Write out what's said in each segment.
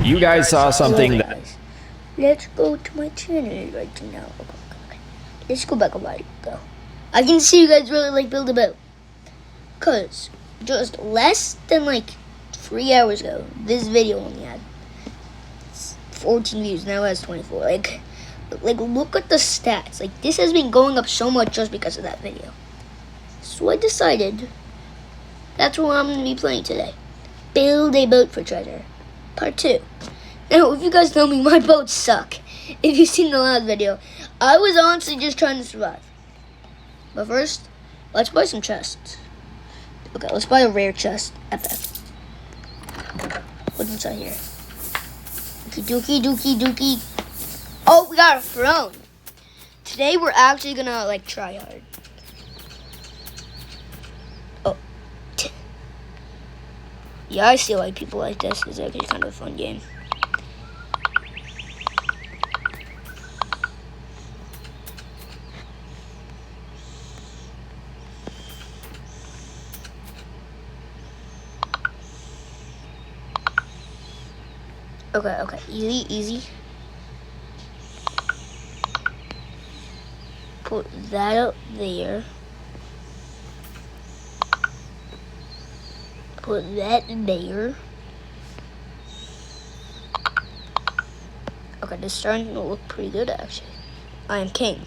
You guys saw something that Guys, let's go to my channel right now. Okay. Let's go back a while ago. I can see you guys really like build a boat. Cause just less than like 3 hours ago, this video only had 14 views. Now it has 24. Like look at the stats. Like this has been going up so much just because of that video. So I decided that's what I'm gonna be playing today. Build a boat for treasure. Part 2. Now, if you guys know me, my boats suck. If you've seen the last video, I was honestly just trying to survive. But first, let's buy some chests. Okay, let's buy a rare chest. Epic. What's inside here? Dookie. Oh, we got a throne. Today, we're actually gonna, like, try hard. Oh. Yeah, I see why people like this. It's actually kind of a fun game. Okay. Easy. Put that up there. Put that there. Okay, this is starting to look pretty good actually. I am king.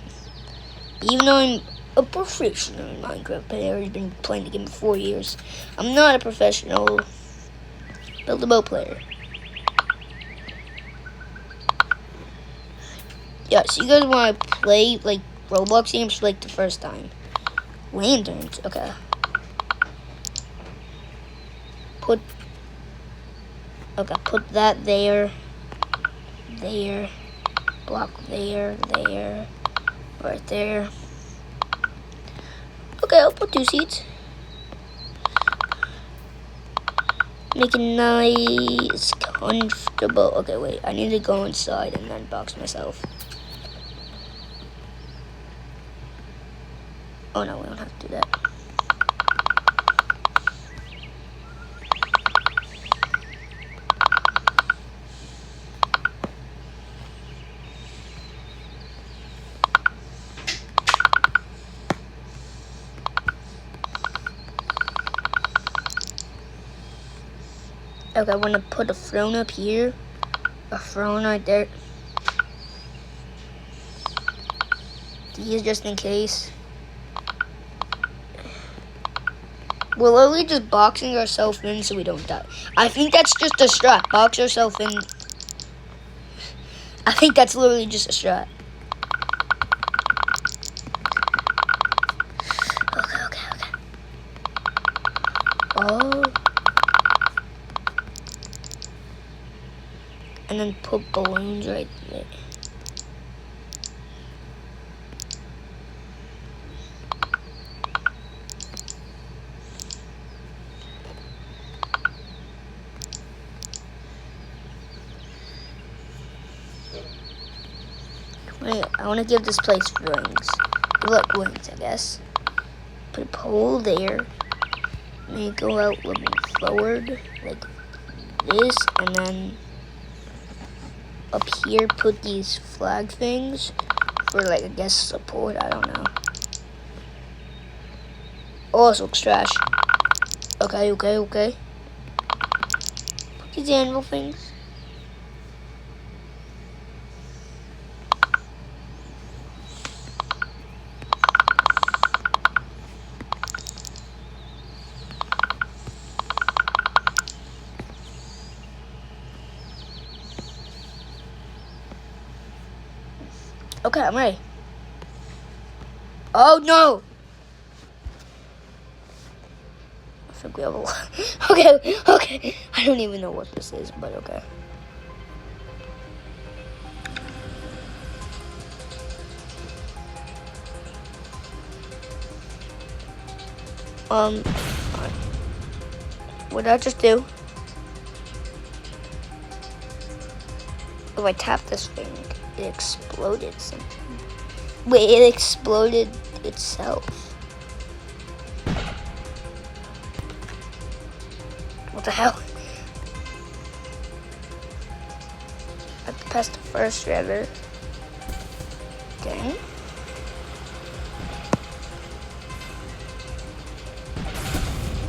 Even though I'm a professional Minecraft player, who's been playing the game for 4 years, I'm not a professional build a boat player. Yeah, so you guys want to play, like, Roblox games for, like, the first time. Lanterns, okay. Put that there. Block there. Right there. Okay, I'll put 2 seats. Make it nice, comfortable. Okay, wait, I need to go inside and then box myself. Oh no, we don't have to do that. Okay, I want to put a throne up here. A throne right there. These just in case. We're literally just boxing ourselves in so we don't die. I think that's just a strat. Box yourself in. I think that's literally just a strat. Okay. Oh. And then put balloons right there. Wait, I want to give this place wings. Look, wings, I guess. Put a pole there. Maybe go out looking forward, like this, and then up here put these flag things for, like, I guess support. I don't know. Oh, this looks trash. Okay. Put these anvil things. Okay, I'm ready. Oh no! I think we have a lot. Okay. I don't even know what this is, but okay. What did I just do? If I tap this thing, it exploded something. Wait, it exploded itself. What the hell? have to pass the first river. Okay.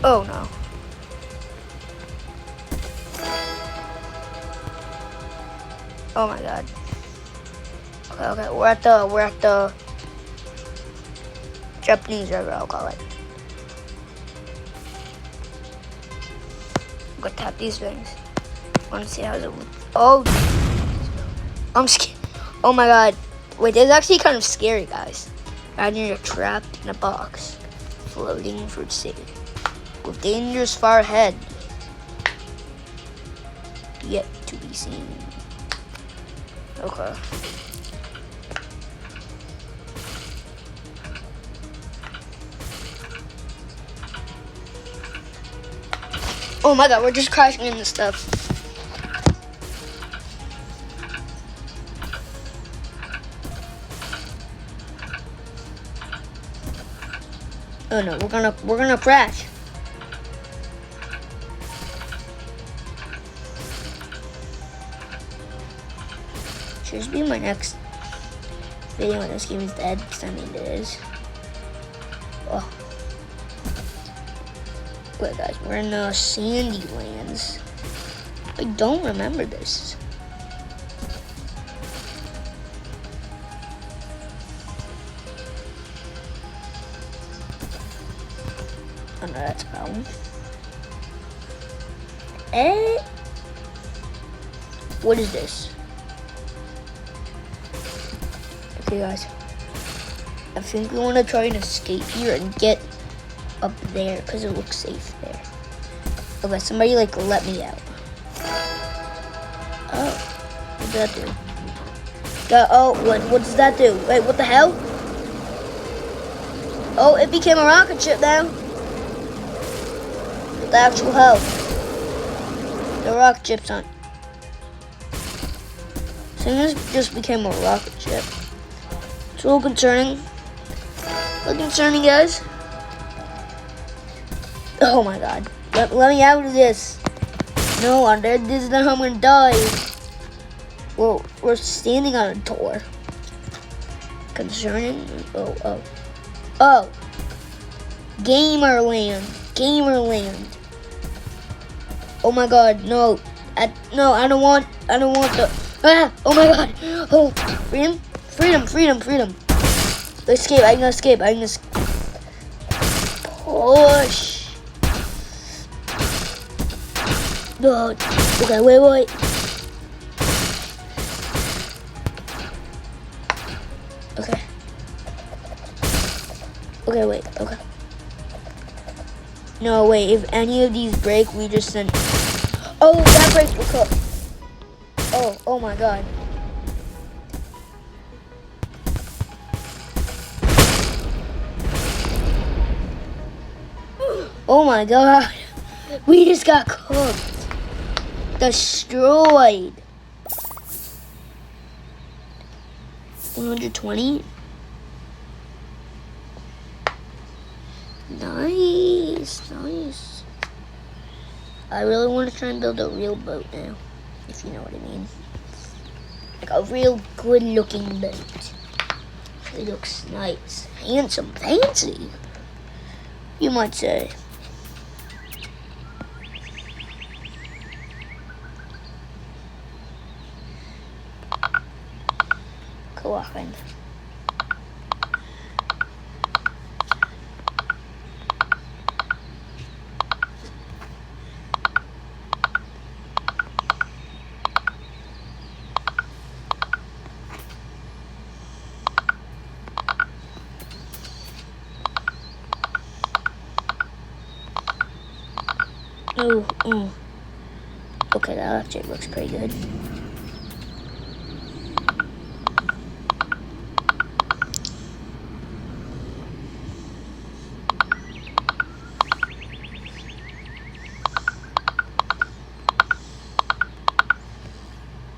Oh no. Oh my god. Okay, we're at the Japanese river, I'll call it. I'm gonna tap these things. I wanna see how it looks. Oh, I'm scared. Oh my god. Wait, this is actually kind of scary, guys. Imagine you're trapped in a box, floating through the city, with dangers far ahead, yet to be seen. Okay. Oh my god, we're just crashing into stuff. Oh no, we're gonna crash. Should this be my next video when this game is dead? Because I mean it is. Oh. Wait guys, we're in the Sandy Lands. I don't remember this. Oh no, that's a problem. What is this? Okay guys, I think we want to try and escape here and get up there because it looks safe there. Okay, somebody like let me out. Oh, what does that do? Oh, what does that do? Wait, what the hell? Oh, it became a rocket ship now. What the actual hell? The rocket ship's on. So this just became a rocket ship. It's a little concerning. A little concerning, guys. Oh my god. Let me out of this. No, I'm dead. This is not how I'm gonna die. Well, we're standing on a door. Concerning. Oh. Gamerland. Oh my god, no. I don't want the. Oh my god. Oh, freedom. Escape. I can escape. Push. No. Okay, wait. Okay, wait. Okay. No, wait. If any of these break, we just send. Oh, that breaks. We're cooked. Oh my god. Oh my god. We just got cooked. Destroyed. 120. Nice. I really want to try and build a real boat now, if you know what I mean. Like a real good looking boat. It looks nice, handsome, fancy, you might say. Kawakain. Oh. Okay, that actually looks pretty good.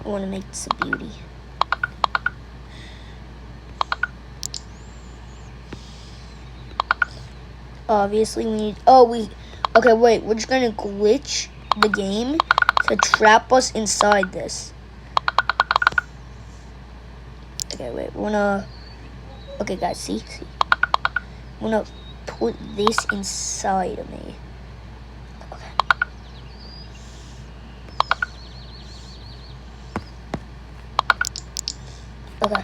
I want to make this a beauty. Obviously, we need. Okay, wait. We're just gonna glitch the game to trap us inside this. Okay, wait. We're gonna. Okay, guys, see. I'm gonna put this inside of me. Okay. Okay.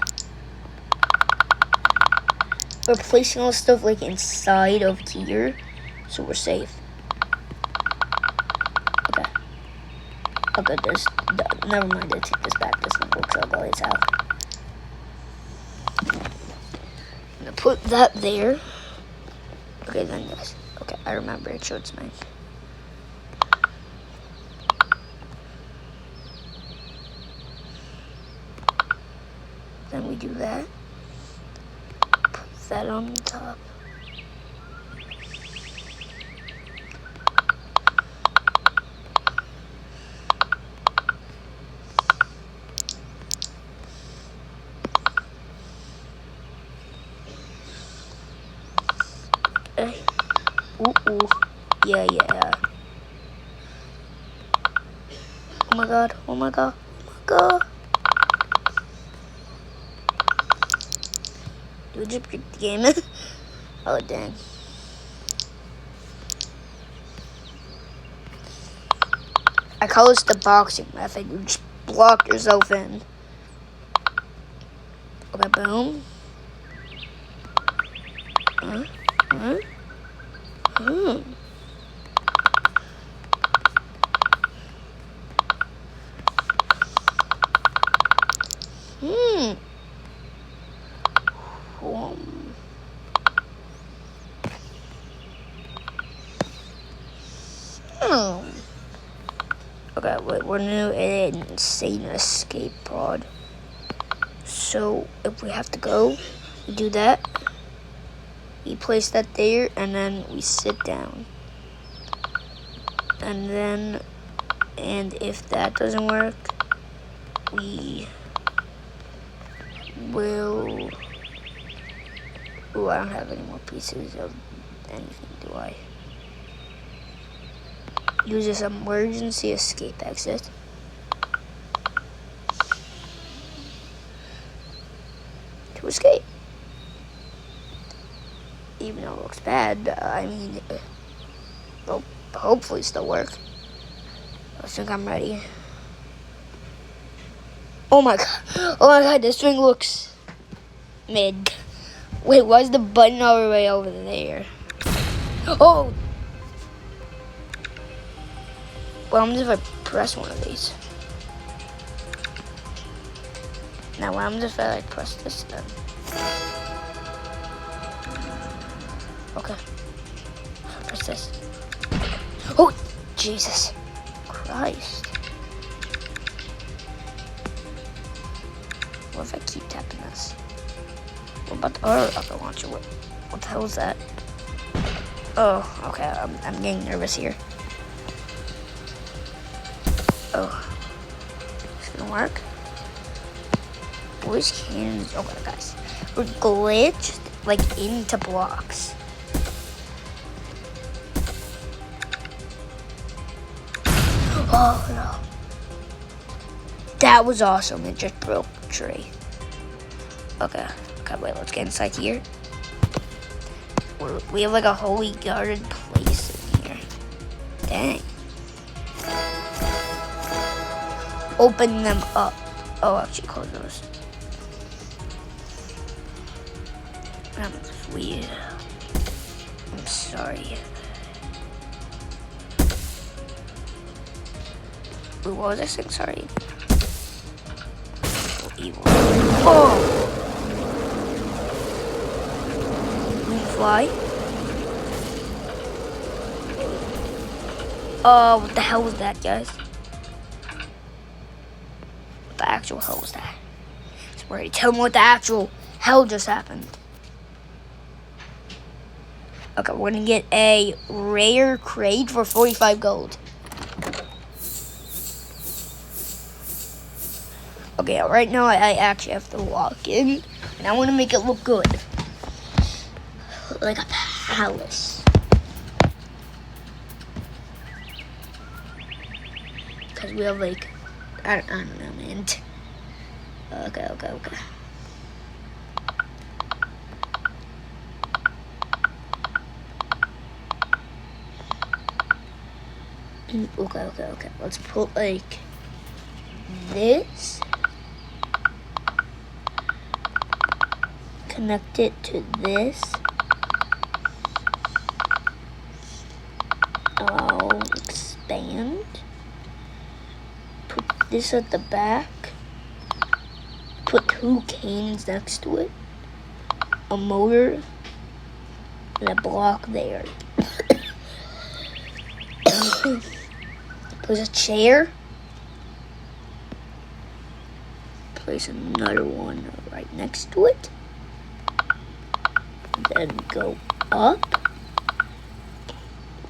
We're placing all stuff like inside of here, so we're safe. Okay. Okay, never mind, I take this back. This one looks ugly as hell. I'm gonna put that there. Okay, then yes. Okay, I remember it showed mine. Then we do that. Put that on the top. Ooh. Yeah. Oh my god. Do we just pick the game? Oh, dang. I call this the boxing method. You just block yourself in. Okay, boom. Okay, wait, we're new in insane escape pod. So if we have to go, we do that. We place that there, and then we sit down. And if that doesn't work, we will. Ooh, I don't have any more pieces of anything, do I? Use this emergency escape exit. To escape. Even though it looks bad, I mean, it'll hopefully still work. I think I'm ready. Oh my god, this thing looks mid. Wait, why is the button all the way over there? Oh! What happens if I press one of these? Now, what happens if I like press this then? Okay. Press this. Oh, Jesus Christ. What if I keep tapping this? What about the other launcher? What the hell is that? Oh, okay. I'm getting nervous here. Oh. It's gonna work. Boys cannons. Oh, guys. We're glitched, like, into blocks. Oh, no. That was awesome. It just broke the tree. Okay, wait, let's get inside here. We have like a holy guarded place in here. Dang. Open them up. Oh, actually, close those. That was weird. I'm sorry. Wait, what was I saying? Sorry. Evil. Oh! Fly. Oh, what the hell was that, guys? What the actual hell was that? Swear, tell me what the actual hell just happened. Okay, we're gonna get a rare crate for 45 gold. Okay, right now I actually have to walk in, and I want to make it look good. Like a palace. Because we have like, I don't know, man. Okay. Okay. Let's put like this. Connect it to this. I'll expand. Put this at the back. Put 2 canes next to it. A motor. And a block there. Place a chair. Place another one right next to it. Then go up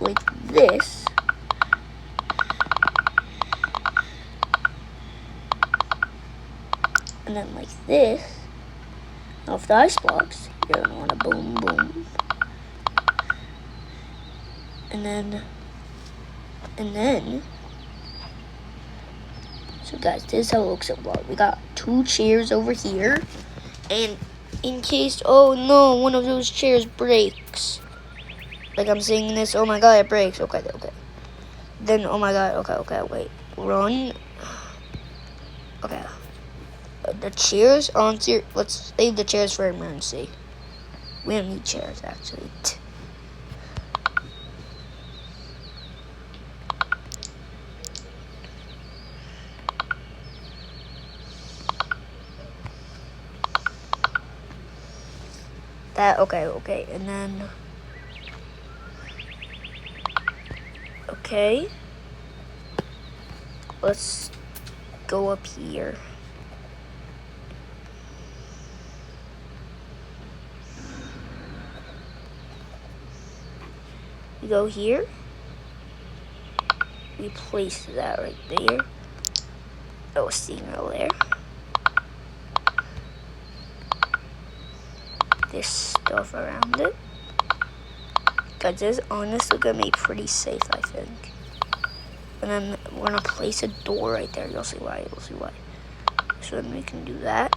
like this. And then like this. Now if the ice blocks, you're gonna want to boom, boom. And then, so guys, this is how it looks at vlog. We got 2 chairs over here, and in case, oh no, one of those chairs breaks. Like I'm saying this, oh my god, it breaks. Okay. Then, oh my god, okay, wait, run. Okay. The chairs onto, let's save the chairs for emergency. We don't need chairs, actually. That, okay, and then, okay, let's go up here. We go here, we place that right there. Oh, signal there. This stuff around it. Guys, this is honestly gonna be pretty safe, I think. And then we're gonna place a door right there. You'll see why. So then we can do that.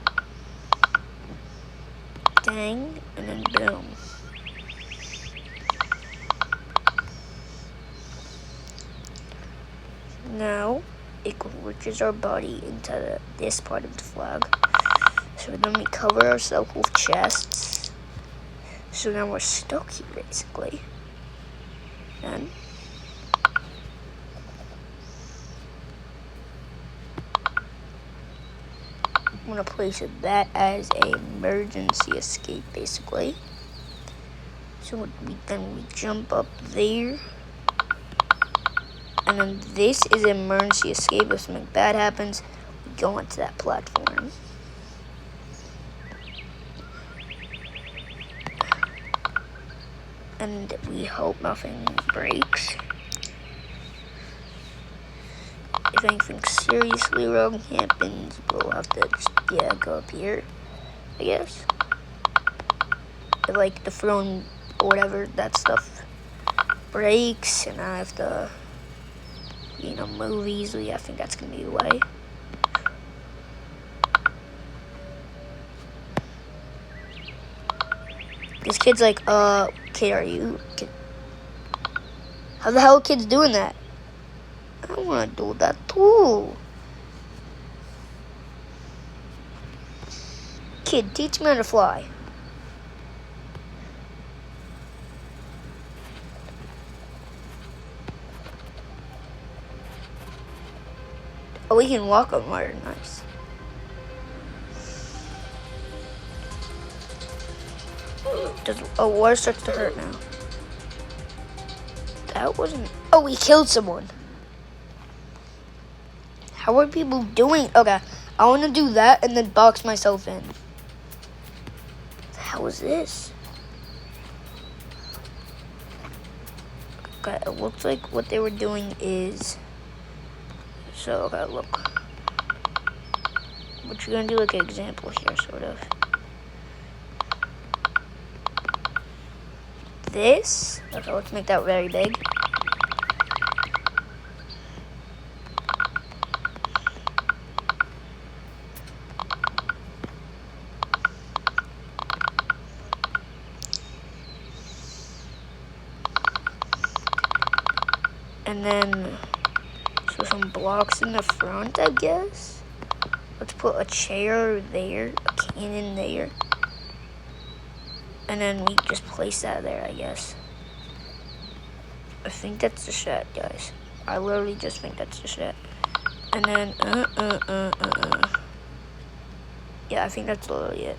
Dang, and then boom. Now it glitches our body into this part of the flag. So then we cover ourselves with chests. So now we're stuck here, basically. Then I'm gonna place that as an emergency escape, basically. So then we jump up there, and then this is an emergency escape. If something bad happens, we go onto that platform. And we hope nothing breaks. If anything seriously wrong happens, we'll have to just, go up here, I guess. If, like, the phone or whatever, that stuff breaks, and I have to, move easily, I think that's gonna be the way. This kid's like, kid, are you? Kid? How the hell are kids doing that? I want to do that too. Kid, teach me how to fly. Oh, we can walk on water. Nice. Water starts to hurt now. That wasn't... Oh, we killed someone. How are people doing? Okay, I want to do that and then box myself in. How is this? Okay, it looks like what they were doing is... So, okay, look. What you're going to do, like an example here, sort of. This. Okay, let's make that very big. And then So some blocks in the front, I guess. Let's put a chair there, a cannon there. And then we just place that there, I guess. I think that's the set, guys. I literally just think that's the set. And then, yeah, I think that's literally it.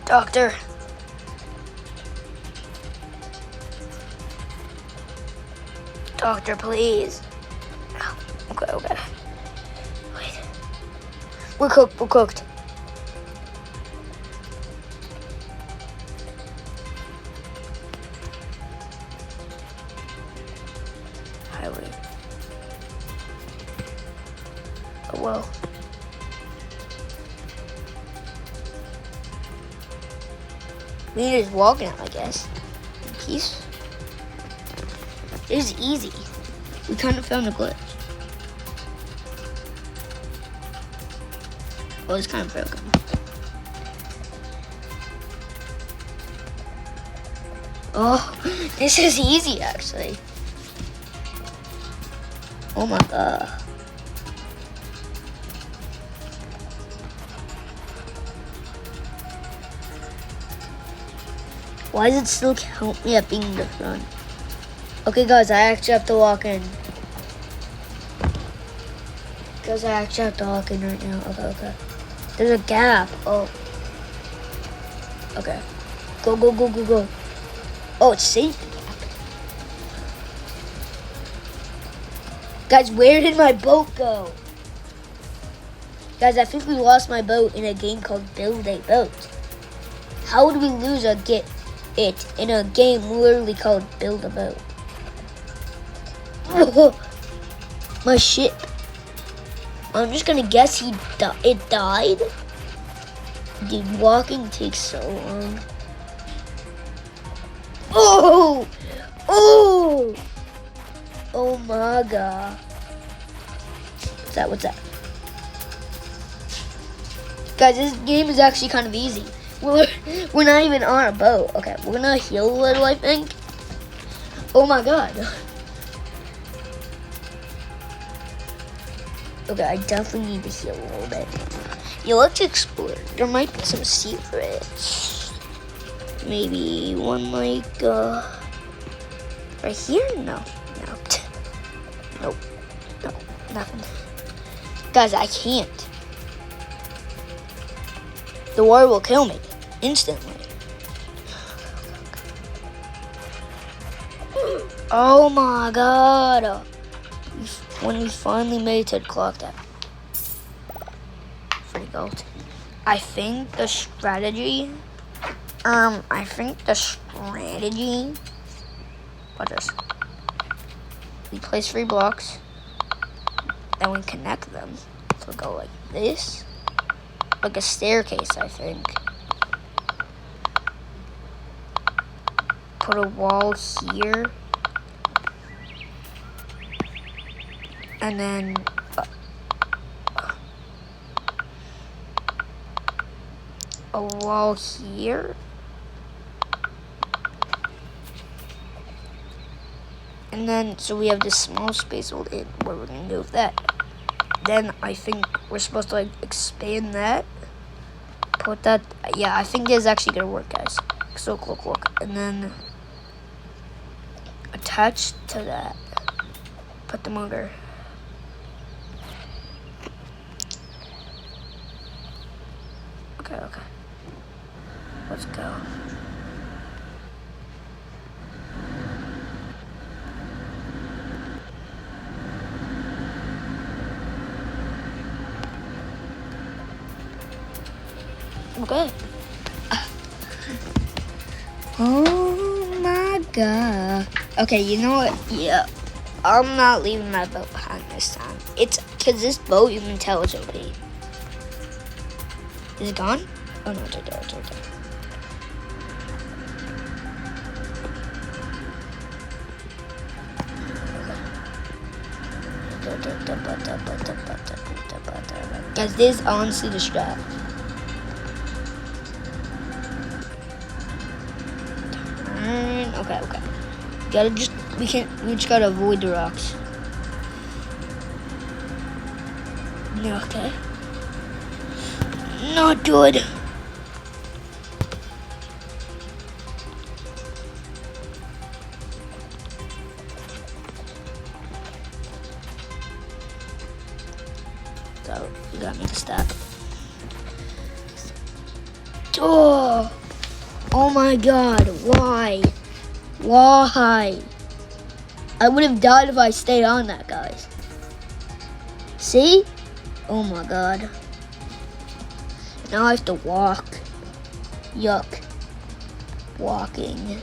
Doctor. Doctor, please. Oh, okay. Wait. We're cooked. Highway. Oh, well. We can just walk now, I guess. In peace. It was easy. We kind of found a glitch. Well, it's kind of broken. Oh, this is easy, actually. Oh my god. Why does it still count me at being the front? Okay, guys, I actually have to walk in. Guys, I actually have to walk in right now. Okay. There's a gap. Oh. Okay. Go. Oh, it's safe. Guys, where did my boat go? Guys, I think we lost my boat in a game called Build a Boat. How would we lose it in a game literally called Build a Boat? My ship. I'm just gonna guess it died. Dude, walking takes so long. Oh my god. What's that? Guys, this game is actually kind of easy. We're not even on a boat. Okay, we're gonna heal a little, I think. Oh my god. Okay, I definitely need to heal a little bit. Yeah, let's explore. There might be some secrets. Maybe one like, right here? No. Nope. No, nothing. Guys, I can't. The water will kill me instantly. Oh my god. When we finally made it to the clock that. Pretty gold. I think the strategy. What is? We place 3 blocks. Then we connect them. So go like this. Like a staircase, I think. Put a wall here. And then a wall here. And then, so we have this small space where we're going to do with that. Then I think we're supposed to like expand that. Put that, yeah, I think this is actually going to work, guys. So look. And then attach to that. Put the motor. Okay. Let's go. Okay. Oh my god. Okay, you know what? Yeah. I'm not leaving my boat behind this time. It's because this boat, you can tell it's OP. Is it gone? Oh no, it's right there. Guys, this is honestly the strat. Okay. We just gotta avoid the rocks. Okay. Not good. So you got me to stop. Oh my god, why? Why? I would have died if I stayed on that, guys. See? Oh my god. Now I have to walk. Yuck. Walking.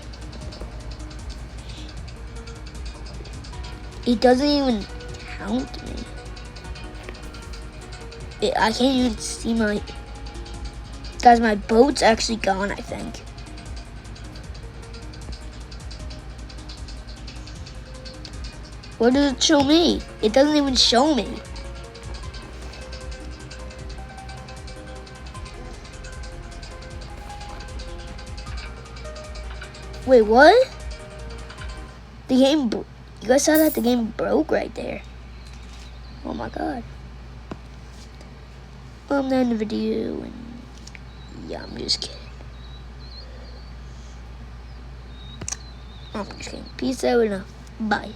It doesn't even count me. I can't even see my... Guys, my boat's actually gone, I think. What does it show me? It doesn't even show me. Wait, what? The game... You guys saw that? The game broke right there. Oh my god. Well, I'm done the video, and yeah, I'm just kidding. I'm just kidding. Peace out and bye.